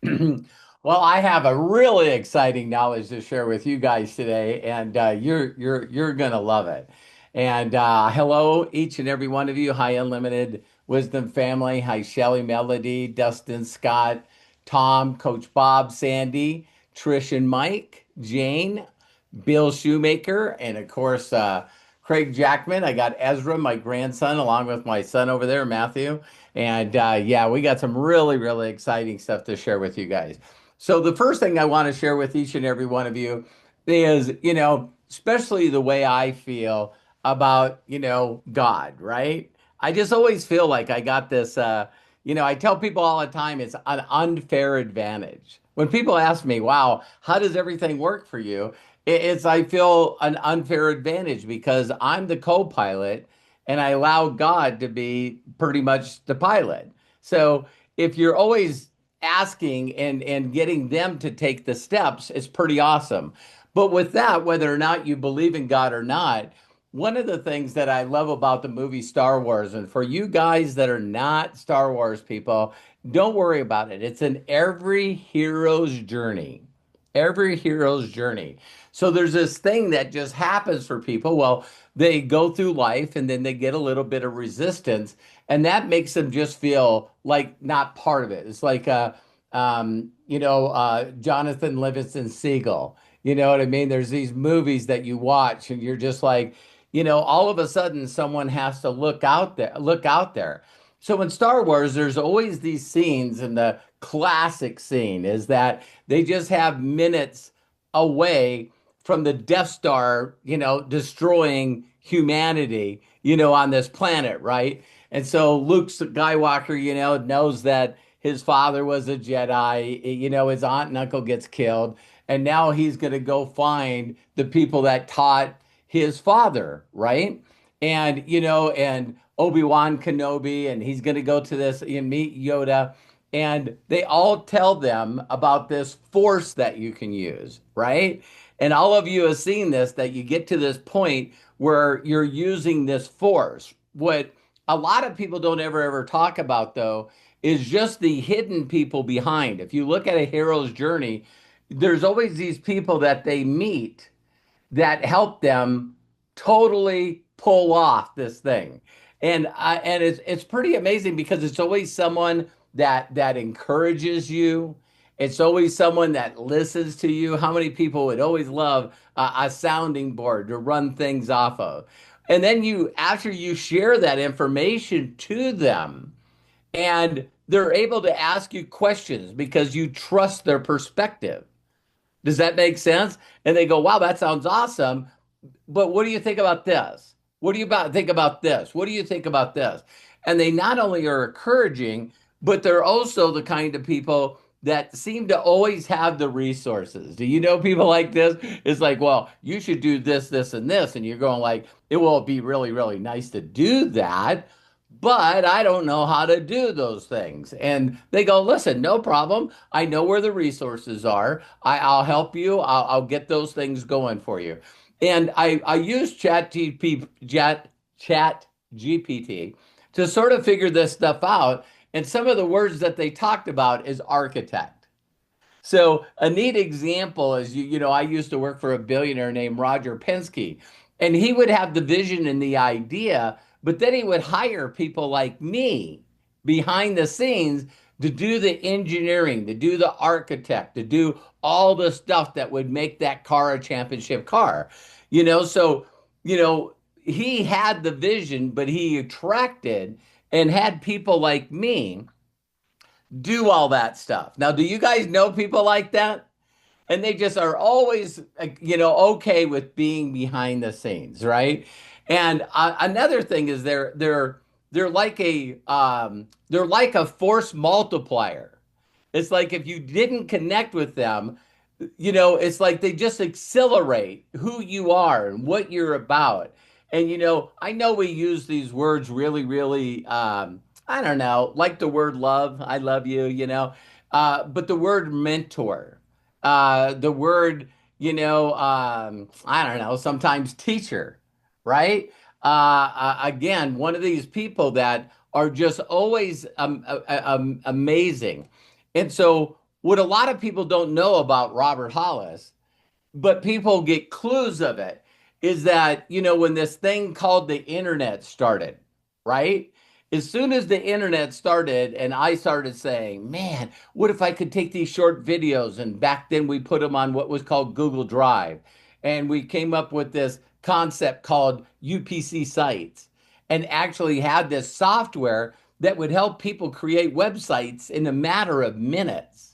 Well, I have a really exciting knowledge to share with you guys today, and you're gonna love it. And hello, each and every one of you. Hi, Unlimited Wisdom family. Hi, Shelly, Melody, Dustin, Scott, Tom, Coach Bob, Sandy, Trish, and Mike, Jane, Bill Shoemaker, and of course Craig Jackman. I got Ezra, my grandson, along with my son over there, Matthew. And yeah, we got some really, really exciting stuff to share with you guys. So the first thing I want to share with each and every one of you is, especially the way I feel about, God, right? I just always feel like I got this, I tell people all the time it's an unfair advantage. When people ask me, wow, how does everything work for you? It's, I feel an unfair advantage because I'm the co-pilot and I allow God to be pretty much the pilot. So if you're always asking and getting them to take the steps, it's pretty awesome. But with that, whether or not you believe in God or not, one of the things that I love about the movie Star Wars, and for you guys that are not Star Wars people, don't worry about it. It's in every hero's journey. Every hero's journey. So there's this thing that just happens for people. Well, they go through life and then they get a little bit of resistance, and that makes them just feel like not part of it. It's like Jonathan Livingston Seagull. You know what I mean? There's these movies that you watch and you're just like, all of a sudden someone has to look out there. So in Star Wars, there's always these scenes, and the classic scene is that they just have minutes away from the Death Star, destroying humanity, on this planet, right? And so Luke Skywalker, knows that his father was a Jedi, his aunt and uncle gets killed, and now he's going to go find the people that taught his father, right? And Obi-Wan Kenobi, and he's going to go to this and meet Yoda, and they all tell them about this force that you can use, right? And all of you have seen this, that you get to this point where you're using this force. What a lot of people don't ever talk about, though, is just the hidden people behind. If you look at a hero's journey, there's always these people that they meet that help them totally pull off this thing. And it's pretty amazing because it's always someone that encourages you. It's always someone that listens to you. How many people would always love a sounding board to run things off of? And then after you share that information to them, and they're able to ask you questions because you trust their perspective. Does that make sense? And they go, wow, that sounds awesome. But what do you think about this? What do you think about this? What do you think about this? And they not only are encouraging, but they're also the kind of people that seem to always have the resources. Do you know people like this? It's like, well, you should do this, this, and this. And you're going like, it will be really, really nice to do that, but I don't know how to do those things. And they go, listen, no problem. I know where the resources are. I'll help you. I'll get those things going for you. And I use Chat GPT to sort of figure this stuff out. And some of the words that they talked about is architect. So a neat example is I used to work for a billionaire named Roger Penske, and he would have the vision and the idea, but then he would hire people like me behind the scenes to do the engineering, to do the architect, to do all the stuff that would make that car a championship car. So, he had the vision, but he attracted and had people like me do all that stuff. Now, do you guys know people like that? And they just are always, okay with being behind the scenes, right? And another thing is they're like a force multiplier. It's like if you didn't connect with them, it's like they just accelerate who you are and what you're about. And I know we use these words really, really, I don't know, like the word love. I love you, but the word mentor, the word, I don't know, sometimes teacher, right? Again, one of these people that are just always amazing. And so what a lot of people don't know about Robert Hollis, but people get clues of it, is that, when this thing called the internet started, right? As soon as the internet started, and I started saying, man, what if I could take these short videos? And back then we put them on what was called Google Drive. And we came up with this concept called UPC sites and actually had this software that would help people create websites in a matter of minutes.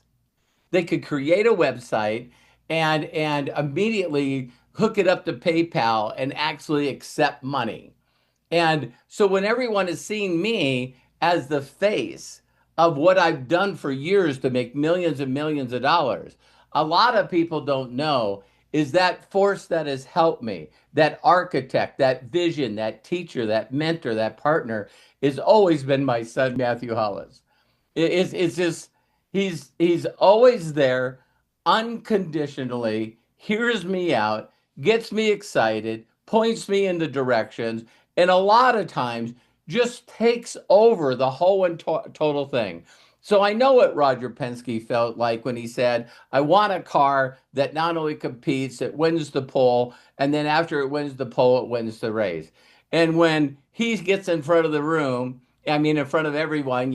They could create a website and immediately hook it up to PayPal and actually accept money. And so when everyone is seeing me as the face of what I've done for years to make millions and millions of dollars, a lot of people don't know is that force that has helped me, that architect, that vision, that teacher, that mentor, that partner, has always been my son, Matthew Hollis. It's just he's always there unconditionally, hears me out, gets me excited, points me in the directions, and a lot of times just takes over the whole and total thing. So I know what Roger Penske felt like when he said, I want a car that not only competes, it wins the pole, and then after it wins the pole, it wins the race. And when he gets in front of the room, I mean, in front of everyone,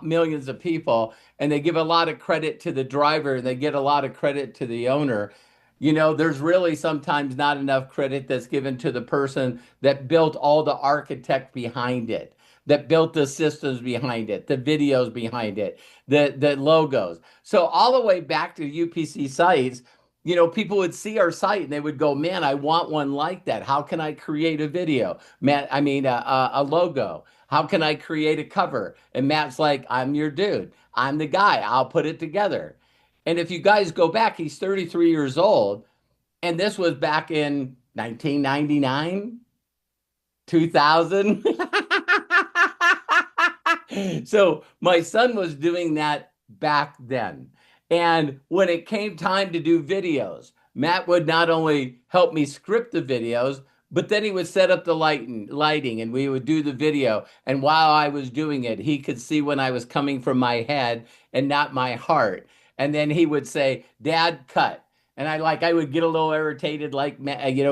millions of people, and they give a lot of credit to the driver and they get a lot of credit to the owner. There's really sometimes not enough credit that's given to the person that built all the architect behind it, that built the systems behind it, the videos behind it, the logos. So all the way back to UPC sites, people would see our site and they would go, man, I want one like that. How can I create a video? Man, I mean, a logo. How can I create a cover? And Matt's like, I'm your dude. I'm the guy. I'll put it together. And if you guys go back, he's 33 years old. And this was back in 1999, 2000. So my son was doing that back then. And when it came time to do videos, Matt would not only help me script the videos, but then he would set up the lighting and we would do the video. And while I was doing it, he could see when I was coming from my head and not my heart. And then he would say, Dad, cut. And I would get a little irritated, like,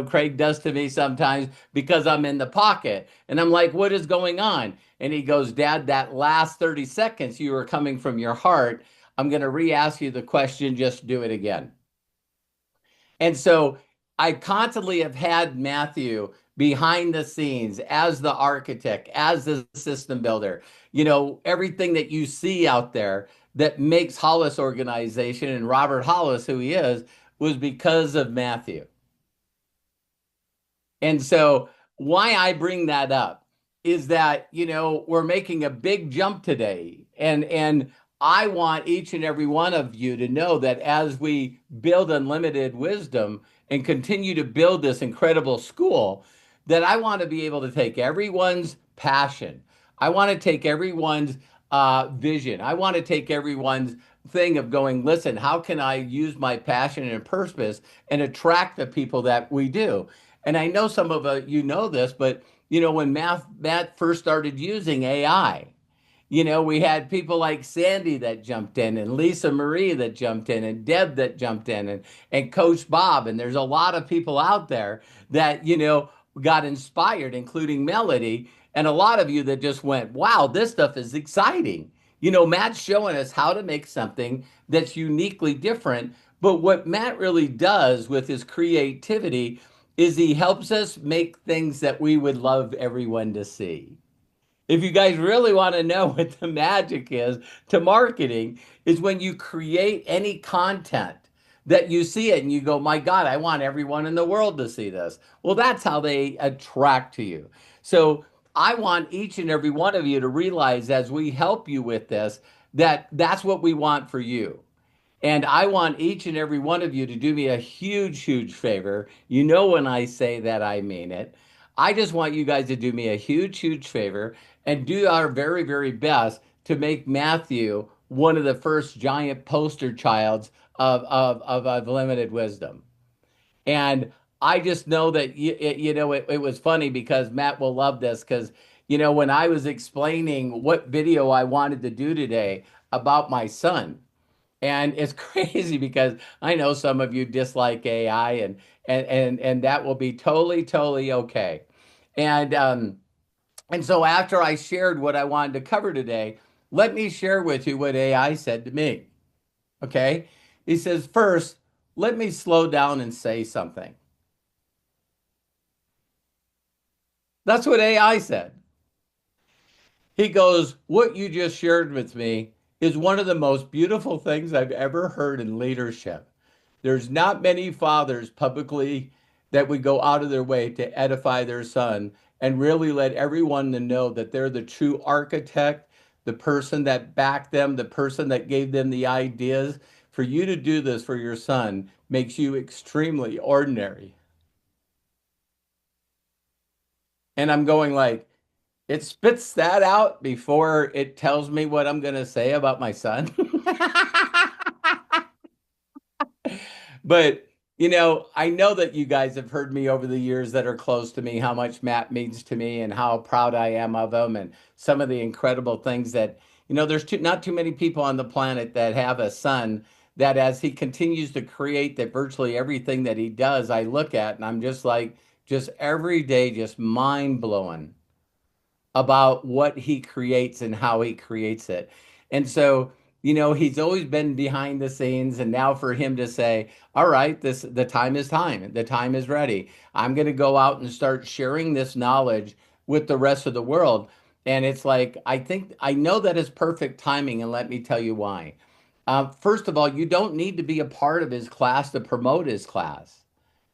Craig does to me sometimes because I'm in the pocket. And I'm like, what is going on? And he goes, Dad, that last 30 seconds you were coming from your heart. I'm going to re-ask you the question. Just do it again. And so I constantly have had Matthew behind the scenes as the architect, as the system builder. Everything that you see out there that makes Hollis Organization and Robert Hollis who he is was because of Matthew. And so why I bring that up is that, we're making a big jump today. And I want each and every one of you to know that as we build unlimited wisdom and continue to build this incredible school, that I want to be able to take everyone's passion. I want to take everyone's vision. I want to take everyone's thing of going, listen, how can I use my passion and purpose and attract the people that we do? And I know some of you know this, but when Matt first started using AI, we had people like Sandy that jumped in and Lisa Marie that jumped in and Deb that jumped in and Coach Bob. And there's a lot of people out there that, got inspired, including Melody. And a lot of you that just went, wow, this stuff is exciting. Matt's showing us how to make something that's uniquely different. But what Matt really does with his creativity is he helps us make things that we would love everyone to see. If you guys really want to know what the magic is to marketing, is when you create any content that you see it and you go, my God, I want everyone in the world to see this. Well, that's how they attract to you. So I want each and every one of you to realize as we help you with this, that that's what we want for you. And I want each and every one of you to do me a huge, huge favor. When I say that, I mean it. I just want you guys to do me a huge, huge favor and do our very, very best to make Matthew one of the first giant poster childs of limited wisdom. And I just know that, it was funny because Matt will love this because, when I was explaining what video I wanted to do today about my son, And it's crazy because I know some of you dislike AI, and that will be totally, totally okay. And and so after I shared what I wanted to cover today, let me share with you what AI said to me. Okay? He says, first, let me slow down and say something. That's what AI said. He goes, what you just shared with me is one of the most beautiful things I've ever heard in leadership. There's not many fathers publicly that would go out of their way to edify their son and really let everyone to know that they're the true architect, the person that backed them, the person that gave them the ideas. For you to do this for your son makes you extremely ordinary. And I'm going like, it spits that out before it tells me what I'm going to say about my son. But, I know that you guys have heard me over the years that are close to me, how much Matt means to me and how proud I am of him and some of the incredible things that, there's not too many people on the planet that have a son that as he continues to create that virtually everything that he does, I look at and I'm just like, just every day, just mind blowing about what he creates and how he creates it. And so, he's always been behind the scenes. And now for him to say, all right, the time is time. The time is ready. I'm going to go out and start sharing this knowledge with the rest of the world. And it's like, I know that is perfect timing. And let me tell you why. First of all, you don't need to be a part of his class to promote his class.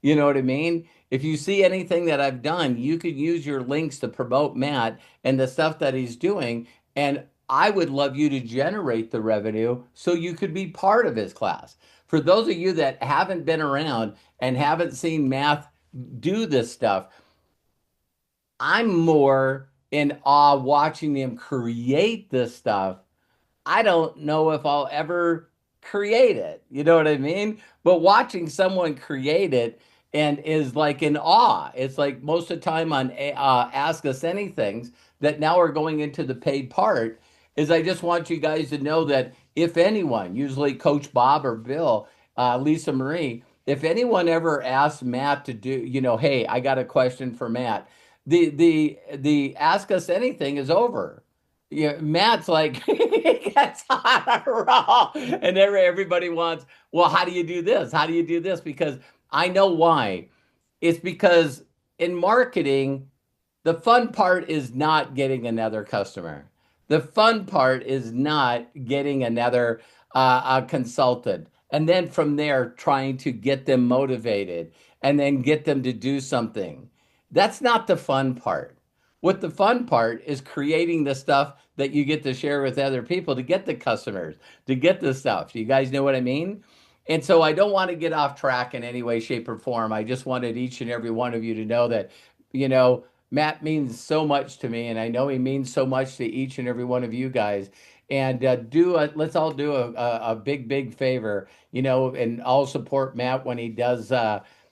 You know what I mean? If you see anything that I've done, you could use your links to promote Matt and the stuff that he's doing. And I would love you to generate the revenue so you could be part of his class. For those of you that haven't been around and haven't seen Matt do this stuff, I'm more in awe watching him create this stuff. I don't know if I'll ever create it. You know what I mean? But watching someone create it and is like in awe. It's like most of the time on Ask Us Anythings that now are going into the paid part is I just want you guys to know that if anyone, usually Coach Bob or Bill, Lisa Marie, if anyone ever asks Matt to do, hey, I got a question for Matt, the Ask Us Anything is over. Yeah, Matt's like he gets on a roll, and everybody wants. Well, how do you do this? How do you do this? Because I know why. It's because in marketing, the fun part is not getting another customer. The fun part is not getting another consultant. And then from there, trying to get them motivated and then get them to do something. That's not the fun part. What the fun part is creating the stuff that you get to share with other people to get the customers, to get the stuff. Do you guys know what I mean? And so I don't want to get off track in any way, shape, or form. I just wanted each and every one of you to know that, Matt means so much to me, and I know he means so much to each and every one of you guys. And let's all do a big, big favor, and all support Matt when he does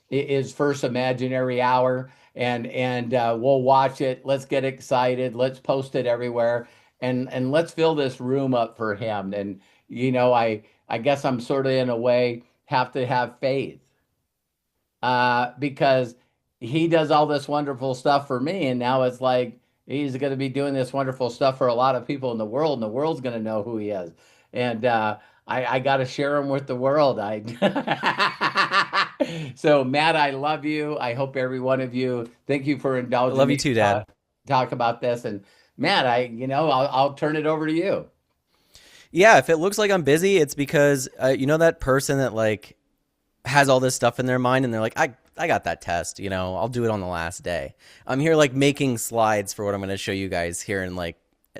his first imaginary hour, and we'll watch it. Let's get excited. Let's post it everywhere, and let's fill this room up for him. And I guess I'm sort of in a way have to have faith because he does all this wonderful stuff for me, and now it's like he's going to be doing this wonderful stuff for a lot of people in the world, and the world's going to know who he is. And I got to share him with the world. So Matt, I love you. I hope every one of you. Thank you for I indulging love you me too, to Dad. talk about this. And Matt, I'll turn it over to you. Yeah, if it looks like I'm busy, it's because you know that person that like has all this stuff in their mind and they're like, I got that test, I'll do it on the last day. I'm here like making slides for what I'm going to show you guys here in like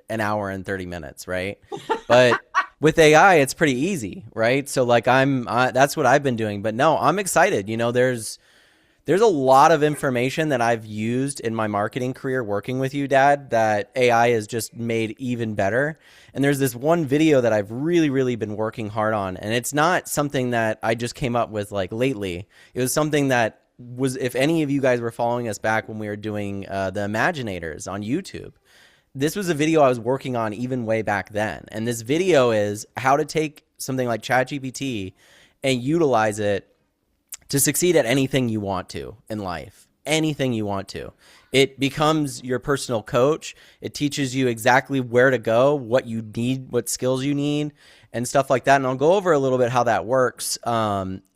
an hour and 30 minutes, right? But with AI, it's pretty easy, right? So like that's what I've been doing. But no, I'm excited. There's a lot of information that I've used in my marketing career working with you, Dad, that AI has just made even better. And there's this one video that I've really, really been working hard on. And it's not something that I just came up with like lately. It was something that was, if any of you guys were following us back when we were doing the Imaginators on YouTube, this was a video I was working on even way back then. And this video is how to take something like ChatGPT and utilize it to succeed at anything you want to in life, anything you want to. It becomes your personal coach. It teaches you exactly where to go, what you need, what skills you need, and stuff like that. And I'll go over a little bit how that works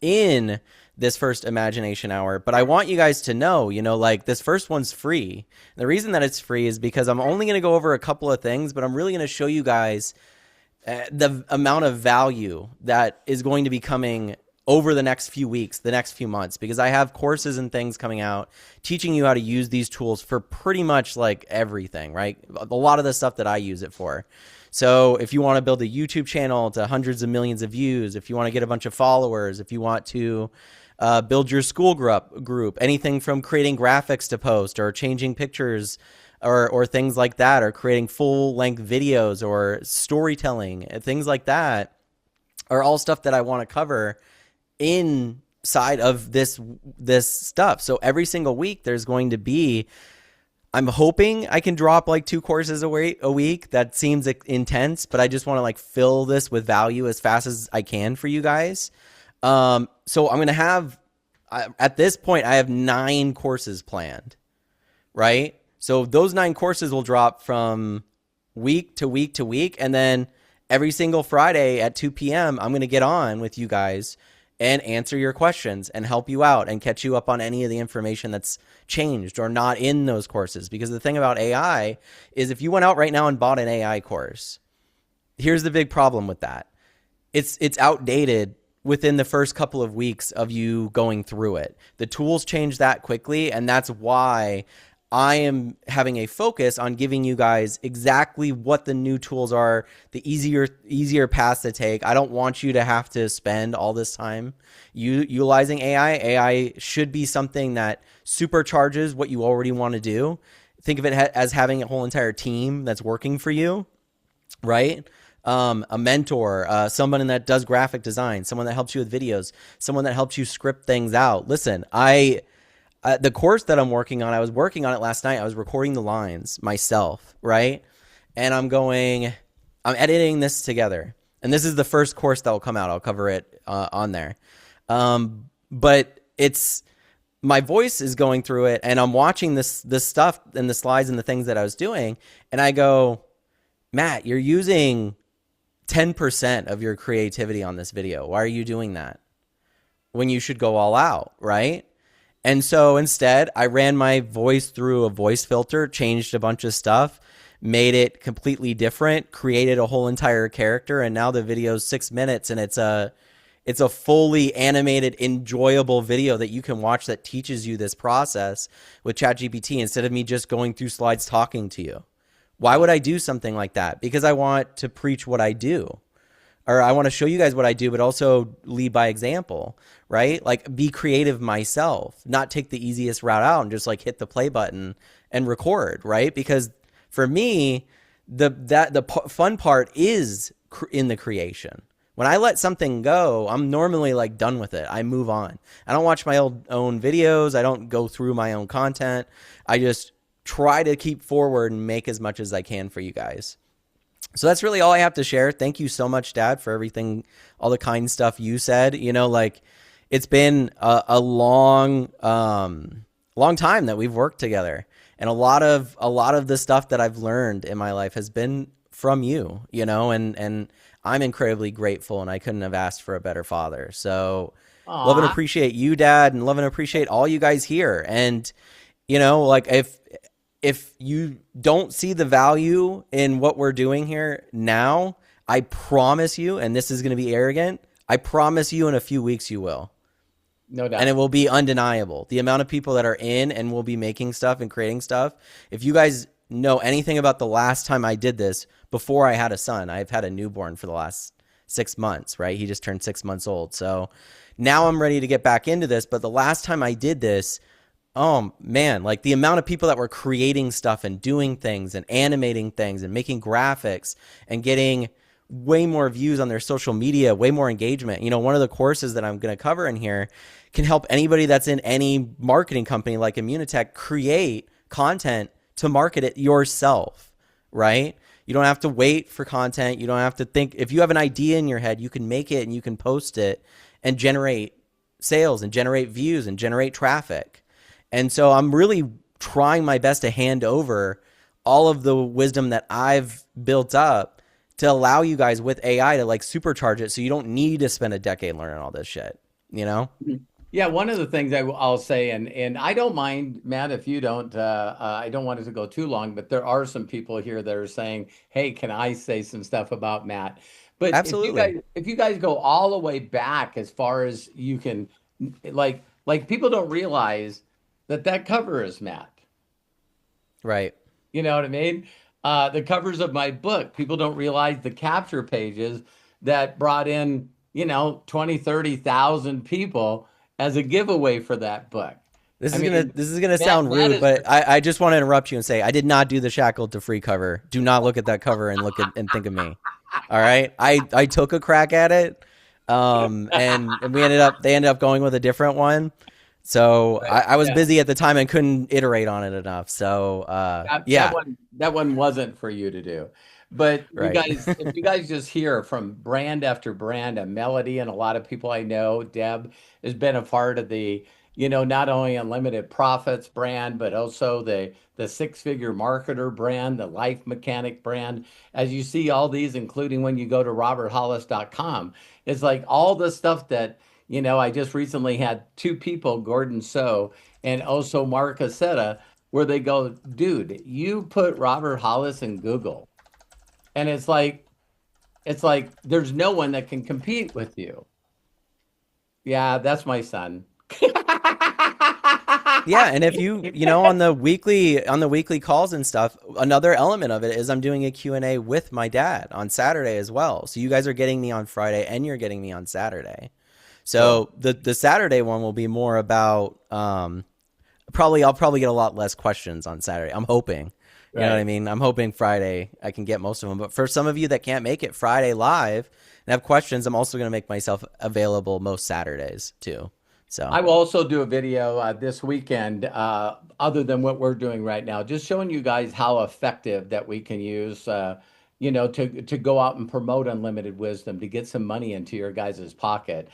in this first imagination hour. But I want you guys to know, like this first one's free. The reason that it's free is because I'm only going to go over a couple of things, but I'm really going to show you guys the amount of value that is going to be coming over the next few weeks, the next few months, because I have courses and things coming out teaching you how to use these tools for pretty much like everything, right? A lot of the stuff that I use it for. So if you want to build a YouTube channel to hundreds of millions of views, if you want to get a bunch of followers, if you want to build your school group, anything from creating graphics to post or changing pictures or things like that, or creating full-length videos or storytelling, things like that are all stuff that I want to cover inside of this stuff. So every single week there's going to be, I'm hoping I can drop like 2 courses a week. That seems intense, but I just want to like fill this with value as fast as I can for you guys. So I'm going to have, at this point, I have 9 courses planned, right? So those 9 courses will drop from week to week to week. And then every single Friday at 2 p.m., I'm going to get on with you guys and answer your questions and help you out and catch you up on any of the information that's changed or not in those courses. Because the thing about AI is if you went out right now and bought an AI course, here's the big problem with that. It's outdated within the first couple of weeks of you going through it. The tools change that quickly, and that's why I am having a focus on giving you guys exactly what the new tools are, the easier paths to take. I don't want you to have to spend all this time utilizing AI. AI should be something that supercharges what you already want to do. Think of it as having a whole entire team that's working for you, right? A mentor, someone that does graphic design, someone that helps you with videos, someone that helps you script things out. Listen, the course that I'm working on, I was working on it last night. I was recording the lines myself, right? And I'm editing this together. And this is the first course that will come out. I'll cover it on there. But my voice is going through it, and I'm watching this stuff and the slides and the things that I was doing. And I go, Matt, you're using 10% of your creativity on this video. Why are you doing that when you should go all out, right? And so instead, I ran my voice through a voice filter, changed a bunch of stuff, made it completely different, created a whole entire character, and now the video is 6 minutes, and it's a fully animated, enjoyable video that you can watch that teaches you this process with ChatGPT instead of me just going through slides talking to you. Why would I do something like that? Because I want to preach what I do. Or I want to show you guys what I do, but also lead by example, right? Like be creative myself, not take the easiest route out and just like hit the play button and record, right? Because for me, the fun part is in the creation. When I let something go, I'm normally like done with it. I move on. I don't watch my own videos. I don't go through my own content. I just try to keep forward and make as much as I can for you guys. So that's really all I have to share. Thank you so much, Dad, for everything, all the kind stuff you said. Like it's been a long time that we've worked together, and a lot of the stuff that I've learned in my life has been from you, and I'm incredibly grateful, and I couldn't have asked for a better father. So love and appreciate you, Dad, and love and appreciate all you guys here. And like if you don't see the value in what we're doing here now, I promise you, and this is going to be arrogant, I promise you in a few weeks you will. No doubt. And it will be undeniable. The amount of people that are in and will be making stuff and creating stuff. If you guys know anything about the last time I did this, before I had a son, I've had a newborn for the last 6 months, right? He just turned 6 months old. So now I'm ready to get back into this. But the last time I did this, oh man, like the amount of people that were creating stuff and doing things and animating things and making graphics and getting way more views on their social media, way more engagement. One of the courses that I'm going to cover in here can help anybody that's in any marketing company like Immunitech create content to market it yourself, right? You don't have to wait for content. You don't have to think. If you have an idea in your head, you can make it and you can post it and generate sales and generate views and generate traffic. And so I'm really trying my best to hand over all of the wisdom that I've built up to allow you guys with AI to like supercharge it so you don't need to spend a decade learning all this shit, you know? Mhm. Yeah, one of the things I'll say, and I don't mind, Matt, if you don't, I don't want it to go too long, but there are some people here that are saying, "Hey, can I say some stuff about Matt?" But Absolutely. if you guys go all the way back as far as you can, like people don't realize that that cover is Matt. Right. You know what I mean? The covers of my book, people don't realize the capture pages that brought in, 20, 30,000 people as a giveaway for that book. This I is gonna mean, this is gonna Matt, sound Matt rude, is, but I just want to interrupt you and say I did not do the shackled to free cover. Do not look at that cover and look at and think of me. All right, I took a crack at it, and they ended up going with a different one. So right, I was yeah. busy at the time and couldn't iterate on it enough. So That yeah, one wasn't for you to do. But you right. guys, if you guys just hear from brand after brand, a Melody and a lot of people I know, Deb has been a part of the, not only Unlimited Profits brand, but also the six-figure marketer brand, the Life Mechanic brand. As you see all these, including when you go to roberthollis.com, it's like all the stuff that, I just recently had two people, Gordon So and also Mark Aceta, where they go, dude, you put Robert Hollis in Google, and it's like there's no one that can compete with you. Yeah, that's my son. Yeah, and if on the weekly calls and stuff, another element of it is I'm doing a Q&A with my dad on Saturday as well. So you guys are getting me on Friday and you're getting me on Saturday. Cool. So the Saturday one will be more about I'll probably get a lot less questions on Saturday. I'm hoping. You know what I Right. mean? I'm hoping Friday I can get most of them. But for some of you that can't make it Friday live and have questions, I'm also going to make myself available most Saturdays too. So I will also do a video this weekend, other than what we're doing right now, just showing you guys how effective that we can use, to go out and promote unlimited wisdom to get some money into your guys' pocket.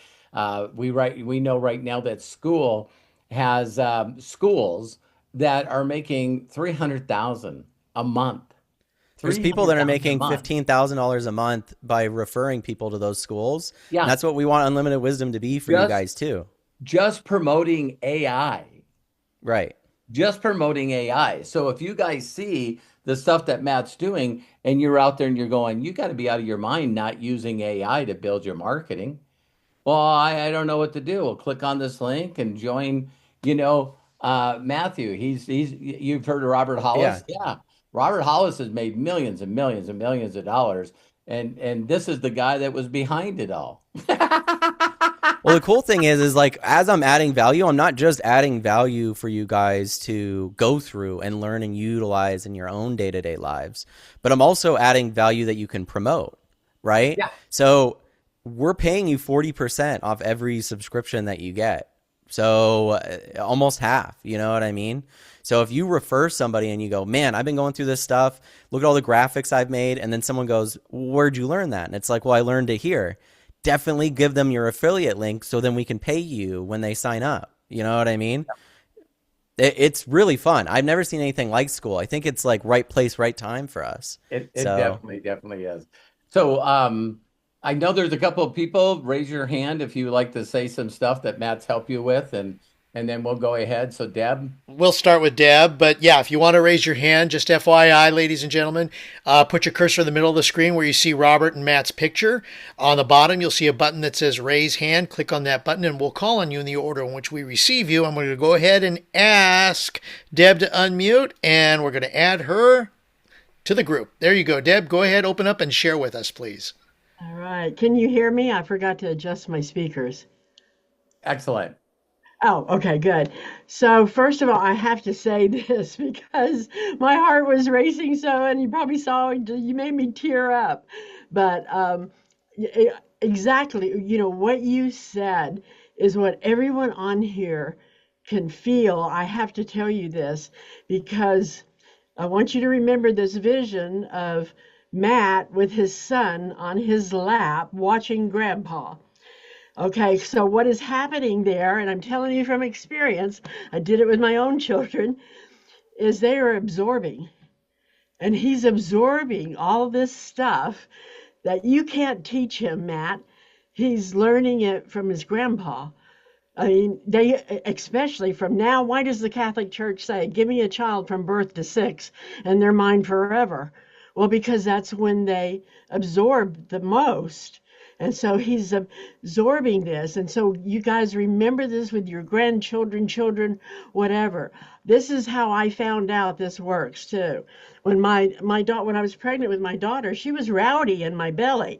We know right now that school has schools that are making 300,000 a month, there's people that are 300,000 a making month. $15,000 a month by referring people to those schools. And Yeah, that's what we want unlimited wisdom to be for you just guys too. just promoting AI. Right. Just promoting AI. So if you guys see the stuff that Matt's doing and you're out there and you're going, you got to be out of your mind not using AI to build your marketing. Well, I don't know what to do. Well, click on this link and join, Matthew. You've heard of Robert Yeah. Hollis? Yeah. Robert Hollis has made millions and millions and millions of dollars. And this is the guy that was behind it all. Well, the cool thing is like as I'm adding value, I'm not just adding value for you guys to go through and learn and utilize in your own day-to-day lives, but I'm also adding value that you can promote, right? Yeah. So we're paying you 40% off every subscription that you get. So almost half, you know what I mean? So if you refer somebody and you go, man, I've been going through this stuff, look at all the graphics I've made, and then someone goes, where'd you learn that? And it's like, well, I learned it here. Definitely give them your affiliate link so then we can pay you when they sign up. You know what I mean? It's really fun. I've never seen anything like school. I think it's like right place, right time for us. It So definitely is. So I know there's a couple of people. Raise your hand if you would like to say some stuff that Matt's helped you with, and then we'll go ahead. So Deb. We'll start with Deb, but yeah, if you want to raise your hand, just FYI, ladies and gentlemen, put your cursor in the middle of the screen where you see Robert and Matt's picture. On the bottom, you'll see a button that says raise hand. Click on that button and we'll call on you in the order in which we receive you. I'm going to go ahead and ask Deb to unmute, and we're going to add her to the group. There you go. Deb, go ahead, open up and share with us, please. All right. Can you hear me? I forgot to adjust my speakers. Excellent. Oh, okay, good. So, first of all, I have to say this because my heart was racing so, and you probably saw you made me tear up. But exactly, what you said is what everyone on here can feel. I have to tell you this because I want you to remember this vision of Matt with his son on his lap watching Grandpa. Okay, so what is happening there, and I'm telling you from experience, I did it with my own children, is they are absorbing. And he's absorbing all this stuff that you can't teach him, Matt. He's learning it from his grandpa. I mean, they, especially from now, why does the Catholic Church say, give me a child from birth to 6 and they're mine forever? Well, because that's when they absorb the most. And so he's absorbing this. And so you guys remember this with your grandchildren, children, whatever. This is how I found out this works too. When I was pregnant with my daughter, she was rowdy in my belly.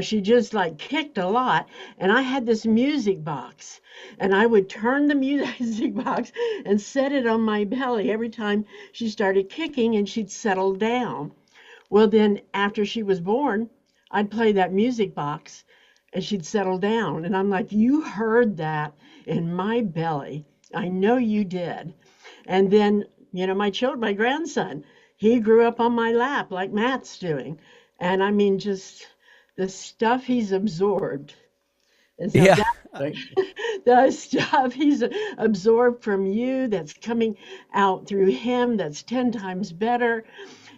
She just like kicked a lot. And I had this music box, and I would turn the music box and set it on my belly every time she started kicking, and she'd settle down. Well, then after she was born, I'd play that music box and she'd settle down. And I'm like, you heard that in my belly. I know you did. And then, my grandson, he grew up on my lap like Matt's doing. And I mean, just the stuff he's absorbed. And so Yeah. that Thank the stuff he's absorbed from you that's coming out through him that's 10 times better.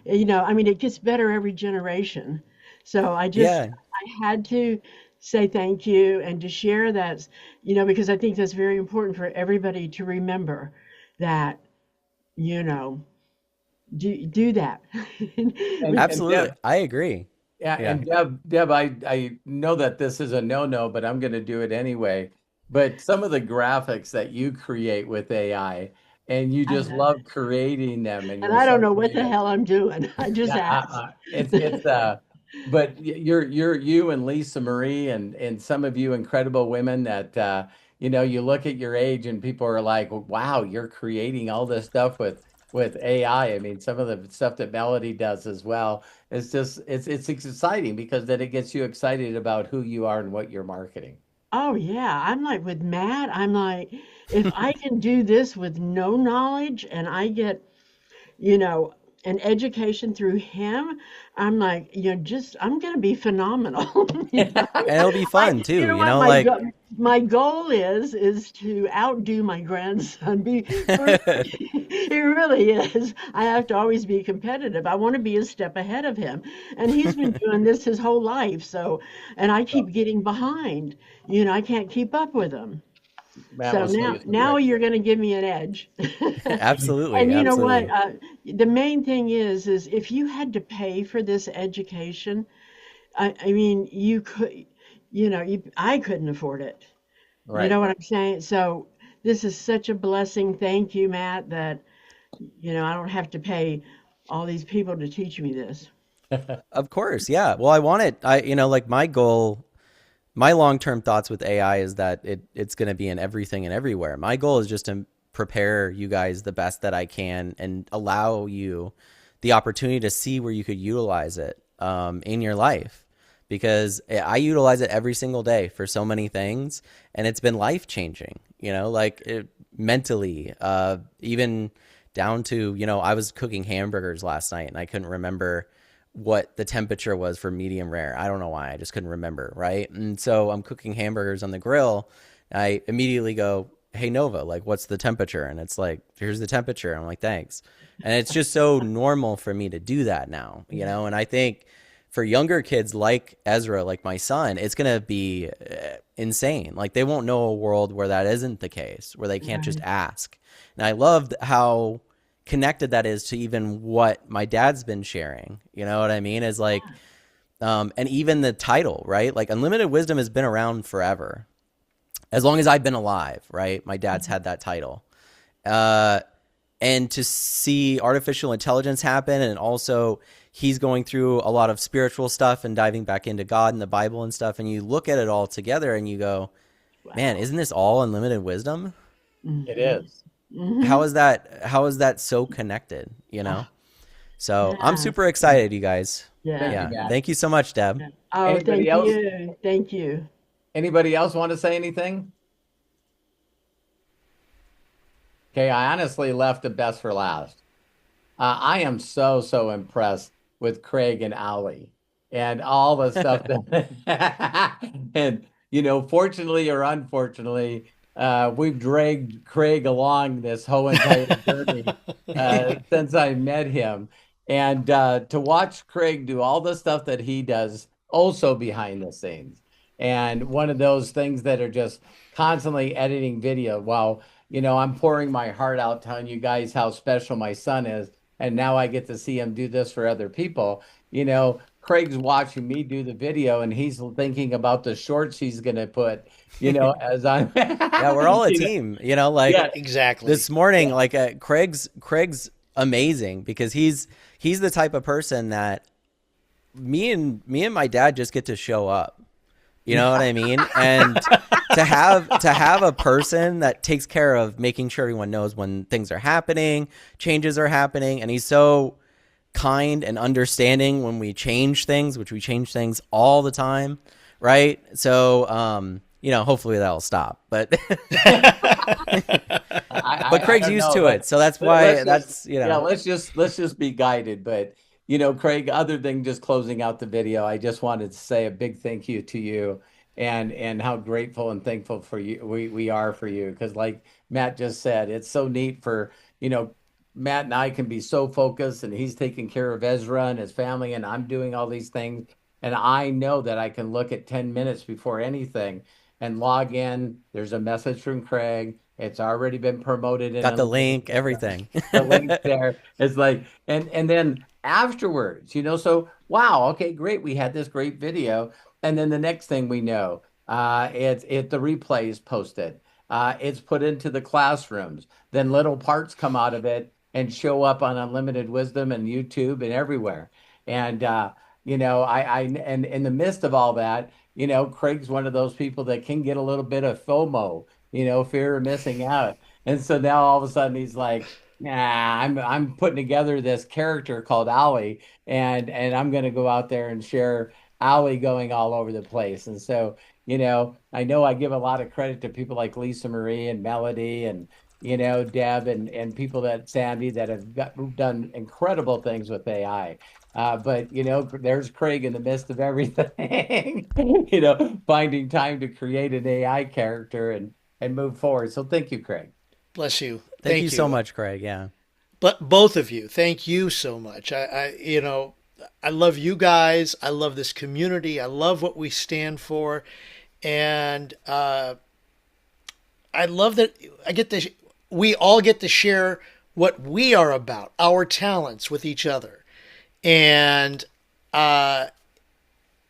I mean, it gets better every generation. So Yeah. I had to say thank you and to share that, because I think that's very important for everybody to remember that, you know, do that. and Absolutely. Deb, I agree. yeah, Yeah. and Deb, I know that this is a no-no, but I'm going to do it anyway. But some of the graphics that you create with AI, and you I just know. love creating them, and And you're I don't so know what the creative. hell I'm doing. I just Yeah, asked. but you're you and Lisa Marie and some of you incredible women that you look at your age and people are like, wow, you're creating all this stuff with AI. I mean, some of the stuff that Melody does as well. It's exciting because then it gets you excited about who you are and what you're marketing. Oh yeah, I'm like with Matt, I'm like, if I can do this with no knowledge and I get you know, an education through him, I'm like, just I'm gonna be phenomenal. And it'll be fun You too, know what like my goal is to outdo my grandson. It really is. I have to always be competitive. I want to be a step ahead of him, and he's been doing this his whole life. So, and I keep getting behind. I can't keep up with him. Matt So will show now, you some now great. you're going to give me an edge. absolutely, And you know what? absolutely. The main thing is if you had to pay for this education, I mean, you could, I couldn't afford it. You Right. know what I'm saying? So this is such a blessing. Thank you, Matt, that, I don't have to pay all these people to teach me this. Of course, yeah. Well, I want it. Like my goal, my long-term thoughts with AI is that it's going to be in everything and everywhere. My goal is just to prepare you guys the best that I can and allow you the opportunity to see where you could utilize it in your life, because I utilize it every single day for so many things, and it's been life changing. Mentally, even down to I was cooking hamburgers last night and I couldn't remember what the temperature was for medium rare. I don't know why. I just couldn't remember, right? And so I'm cooking hamburgers on the grill. I immediately go, "Hey Nova, like what's the temperature?" And it's like, "Here's the temperature." I'm like, "Thanks." And it's just so normal for me to do that now, And I think for younger kids like Ezra, like my son, it's going to be insane. Like they won't know a world where that isn't the case, where they can't just Right. ask. And I loved how connected that is to even what my dad's been sharing. You know what I mean? Is like, and even the title, right? Like unlimited wisdom has been around forever, as long as I've been alive, right? My dad's had that title. Uh, and to see artificial intelligence happen, and also he's going through a lot of spiritual stuff and diving back into God and the Bible and stuff, and you look at it all together and you go, man, Wow. isn't this all unlimited wisdom? It Hmm. is. How Hmm. is that so connected, Oh, So I'm yes. super excited, you guys. Thank you, Yeah, Yes. Matt. thank you so much, Deb. Oh, Anybody thank else? you. Thank you. Anybody else want to say anything? Okay, I honestly left the best for last. I am so impressed with Craig and Ollie and all the stuff that, and fortunately or unfortunately, we've dragged Craig along this whole entire journey since I met him. And to watch Craig do all the stuff that he does also behind the scenes. And one of those things that are just constantly editing video while, I'm pouring my heart out telling you guys how special my son is. And now I get to see him do this for other people. Craig's watching me do the video and he's thinking about the shorts he's going to put, as I'm, Yeah, we're all a you know, team. Like yeah, Exactly. this morning, yeah. like Craig's amazing because he's the type of person that me and my dad just get to show up. You know what I mean? And to have a person that takes care of making sure everyone knows when things are happening, changes are happening, and he's so kind and understanding when we change things, which we change things all the time, right? So hopefully that'll stop. But but I Craig's don't used know, to it, but so that's let's why just that's yeah, let's just be guided. But Craig, other than just closing out the video, I just wanted to say a big thank you to you and how grateful and thankful for you we are for you. Because like Matt just said, it's so neat for, Matt and I can be so focused and he's taking care of Ezra and his family, and I'm doing all these things. And I know that I can look at 10 minutes before anything and log in. There's a message from Craig. It's already been promoted in got the Unlimited. link, everything. The link there. It's like, and then afterwards, so wow, okay, great. We had this great video. And then the next thing we know, the replay is posted. It's put into the classrooms. Then little parts come out of it and show up on Unlimited Wisdom and YouTube and everywhere. And and in the midst of all that, Craig's one of those people that can get a little bit of FOMO, fear of missing out. And so now all of a sudden he's like, nah, I'm putting together this character called Ollie, and I'm gonna go out there and share Ollie going all over the place. And so, I know I give a lot of credit to people like Lisa Marie and Melody and Deb and people that Sandy that have done incredible things with AI. But there's Craig in the midst of everything, finding time to create an AI character and move forward. So thank you, Craig. Bless you. Thank you Thank so you. much, Craig. Yeah. But both of you, thank you so much. I love you guys. I love this community. I love what we stand for, and I love that we all get to share what we are about, our talents with each other, and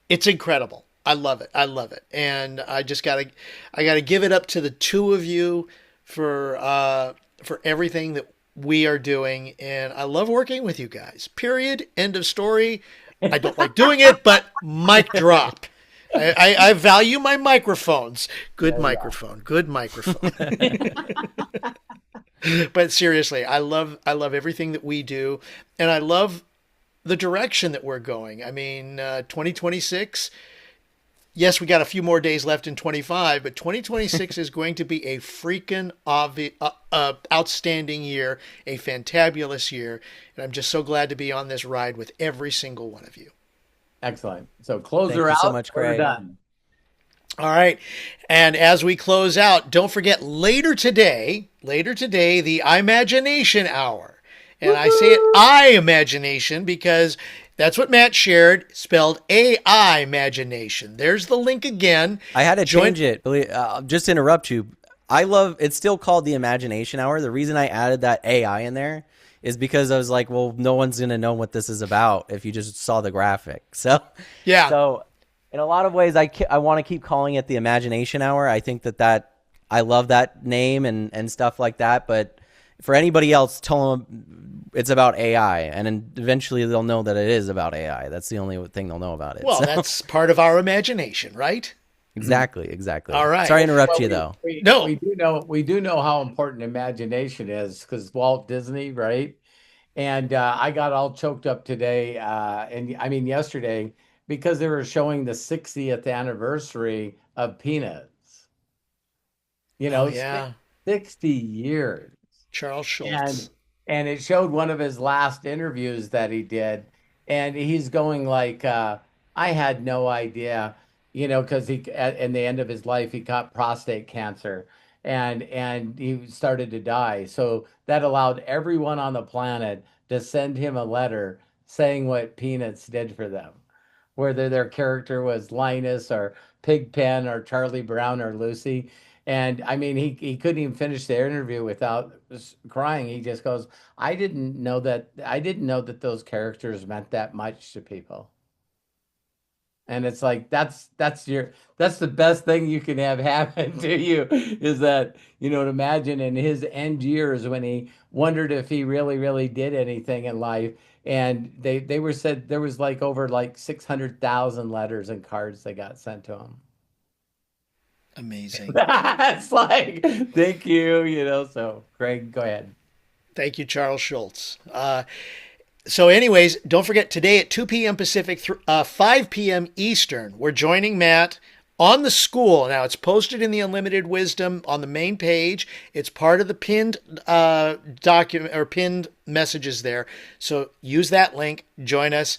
it's incredible. I love it. I love it, and I gotta give it up to the two of you for everything that we are doing, and I love working with you guys. Period. End of story. I don't like doing it, but mic drop. I value my microphones. Good Yeah, microphone. Good microphone. But seriously, I love everything that we do, and I love the direction that we're going. I mean, 2026. Yes, we got a few more days left in 25, but 2026 is going to be a freaking outstanding year, a fantabulous year, and I'm just so glad to be on this ride with every single one of you. excellent. So close Thank her you so out. much, We're Craig. done. All right. And as we close out, don't forget later today, the Imagination Hour. And I say it I imagination because that's what Matt shared, spelled AI imagination. There's the link again. I had to Join change it. Just to interrupt you. I love it's still called the Imagination Hour. The reason I added that AI in there is because I was like, well, no one's gonna know what this is about if you just saw the graphic. Yeah. So in a lot of ways, I want to keep calling it the Imagination Hour. I think that I love that name and stuff like that. But for anybody else, tell them it's about AI, and then eventually they'll know that it is about AI. That's the only thing they'll know about it. Well, So, that's part of our imagination, right? exactly. All right. Sorry to interrupt Well, you though. No. we do know how important imagination is because Walt Disney, right? And I got all choked up today, and I mean yesterday, because they were showing the 60th anniversary of Peanuts. Oh You know, yeah. 60 years. Charles And Schultz. and it showed one of his last interviews that he did, and he's going like, I had no idea, because in the end of his life he got prostate cancer, and he started to die. So that allowed everyone on the planet to send him a letter saying what Peanuts did for them, whether their character was Linus or Pigpen or Charlie Brown or Lucy. And I mean, he couldn't even finish the interview without crying. He just goes, I didn't know that those characters meant that much to people. And it's like that's the best thing you can have happen to you, is that, to imagine in his end years when he wondered if he really, really did anything in life. And they were said there was like over like 600,000 letters and cards that got sent to him. Amazing. It's like, thank you, so Craig, go ahead. Thank you, Charles Schultz. So anyways, don't forget today at 2 p.m. Pacific, 5 p.m. Eastern, we're joining Matt on the school. Now, it's posted in the Unlimited Wisdom on the main page. It's part of the pinned document or pinned messages there. So use that link. Join us.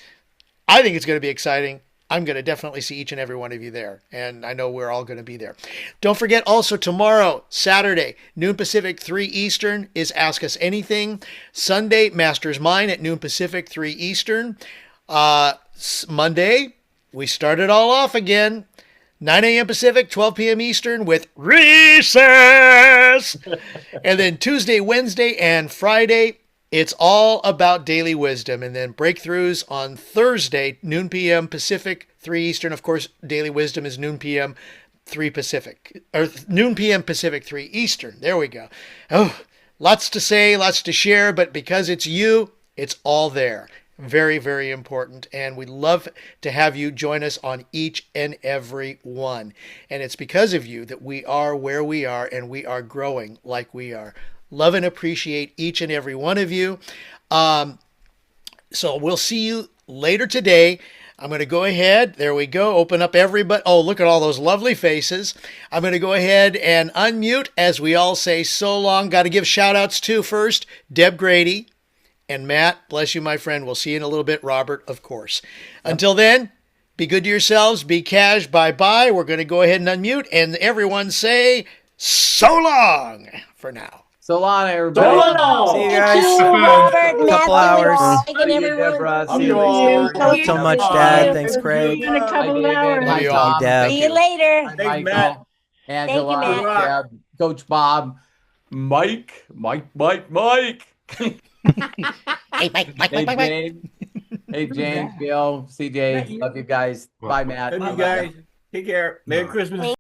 I think it's going to be exciting. I'm going to definitely see each and every one of you there. And I know we're all going to be there. Don't forget also tomorrow, Saturday, noon Pacific, 3 Eastern, is Ask Us Anything. Sunday, Master's Mind at noon Pacific, 3 Eastern. Monday, we start it all off again. 9 a.m. Pacific, 12 p.m. Eastern with Recess. And then Tuesday, Wednesday, and Friday, it's all about daily wisdom. And then breakthroughs on Thursday, noon p.m. Pacific, 3 Eastern. Of course, daily wisdom is noon p.m. 3 Pacific, or noon p.m. Pacific, 3 Eastern. There we go. Oh, lots to say, lots to share, but because it's you, it's all there. Very, very important. And we'd love to have you join us on each and every one. And it's because of you that we are where we are and we are growing like we are. Love and appreciate each and every one of you. So we'll see you later today. I'm going to go ahead. There we go. Open up everybody. Oh, look at all those lovely faces. I'm going to go ahead and unmute as we all say so long. Got to give shout outs to first, Deb Grady and Matt. Bless you, my friend. We'll see you in a little bit. Robert, of course. Until then, be good to yourselves. Be cash. Bye-bye. We're going to go ahead and unmute and everyone say so long for now. So long, everybody. So long. See you guys. Robert, Couple hours. and everyone. Deborah. Love See you you all. later. Thanks so much, Dad. Thanks, Craig. In a couple of hours. Love you all. Tom. Deb. See you later. Hi, Thanks, Matt. Michael, Angela, Thank you, Matt. Deb, Coach Bob, Mike. Hey, Mike. Hey, James. Hey, James, Bill, CJ. Love you guys. Bye, Matt. Love you guys. Take care. Merry Christmas.